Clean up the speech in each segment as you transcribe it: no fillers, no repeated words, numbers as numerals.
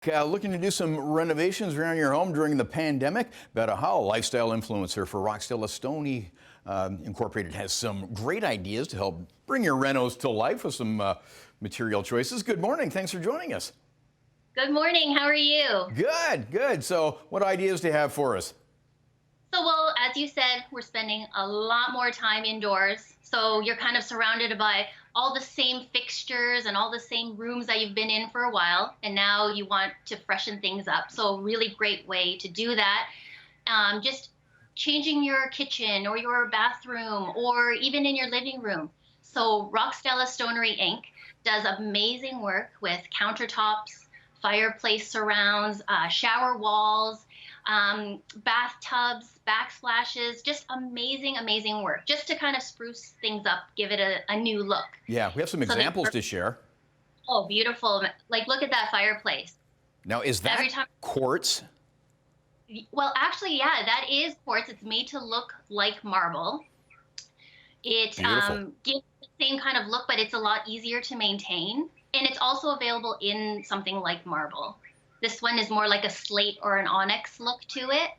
Looking to do some renovations around your home during the pandemic? Betta Ha, a lifestyle influencer for Rockstella Stoney Incorporated, has some great ideas to help bring your renos to life with some material choices. Good morning. Thanks for joining us. Good morning. How are you? Good, good. So what ideas do you have for us? Well, as you said, we're spending a lot more time indoors. So you're kind of surrounded by all the same fixtures and all the same rooms that you've been in for a while. And now you want to freshen things up. So a really great way to do that. Just changing your kitchen or your bathroom or even in your living room. So Rockstella Stoney Inc. does amazing work with countertops, fireplace surrounds, shower walls, bathtubs, backsplashes, just amazing, amazing work, just to kind of spruce things up, give it a new look. Yeah, we have some examples to share. Oh, beautiful. Like, look at that fireplace. Now, is that quartz? Well, actually, yeah, that is quartz. It's made to look like marble. It gives the same kind of look, but it's a lot easier to maintain. And it's also available in something like marble. This one is more like a slate or an onyx look to it.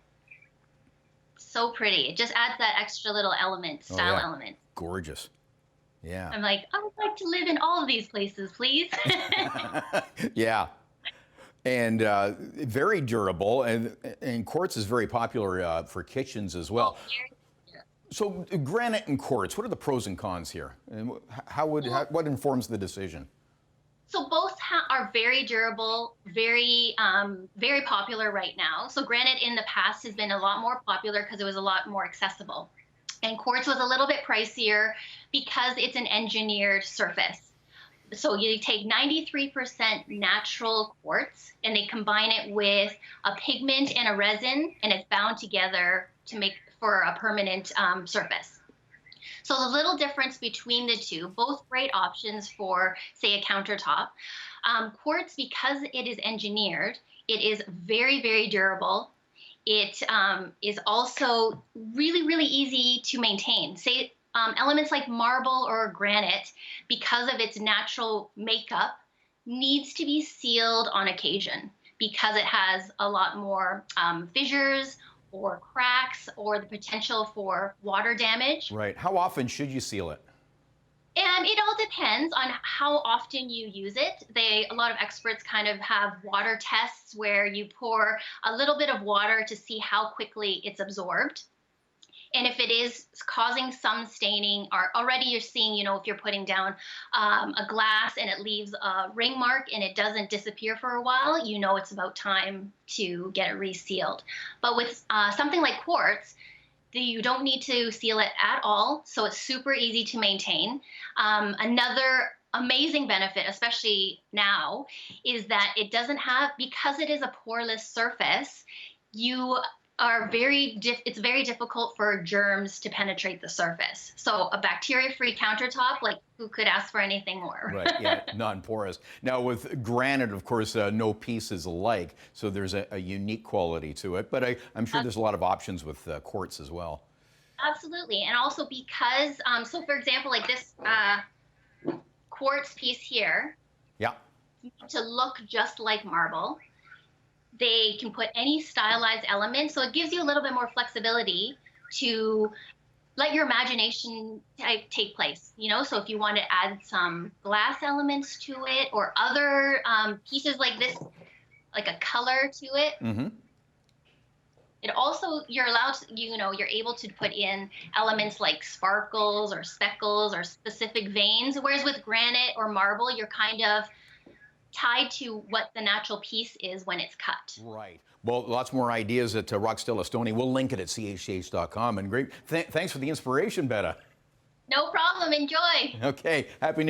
So pretty. It just adds that extra little element, style element. Gorgeous. Yeah. I'm like, I would like to live in all of these places, please. Yeah. And very durable. And quartz is very popular for kitchens as well. So granite and quartz, what are the pros and cons here? And what informs the decision? So both are very durable, very popular right now. So granite in the past has been a lot more popular because it was a lot more accessible. And quartz was a little bit pricier because it's an engineered surface. So you take 93% natural quartz and they combine it with a pigment and a resin, and it's bound together to make for a permanent surface. So the little difference between the two, both great options for, say, a countertop. Quartz, because it is engineered, it is very, very durable. It is also really, really easy to maintain. Say, elements like marble or granite, because of its natural makeup, needs to be sealed on occasion because it has a lot more fissures or cracks or the potential for water damage. Right. How often should you seal it? And it all depends on how often you use it. A lot of experts kind of have water tests where you pour a little bit of water to see how quickly it's absorbed. And if it is causing some staining, or already you're seeing, if you're putting down a glass and it leaves a ring mark and it doesn't disappear for a while, it's about time to get it resealed. But with something like quartz, you don't need to seal it at all, so it's super easy to maintain. Another amazing benefit, especially now, is that it doesn't have, because it is a poreless surface, it's very difficult for germs to penetrate the surface. So a bacteria-free countertop, like, who could ask for anything more? Right, yeah, non-porous. Now with granite, of course, no piece is alike, so there's a unique quality to it, but I'm sure there's a lot of options with quartz as well. Absolutely, and also because, so for example, like this quartz piece here, to look just like marble, they can put any stylized element, so it gives you a little bit more flexibility to let your imagination take place, So if you want to add some glass elements to it or other pieces like this, like a color to it, it also, you're allowed to, you're able to put in elements like sparkles or speckles or specific veins, whereas with granite or marble, you're kind of tied to what the natural piece is when it's cut. Right. Well, lots more ideas at Rockstella Stoney. We'll link it at chh.com. And great. Thanks for the inspiration, Betta. No problem. Enjoy. Okay. Happy New Year.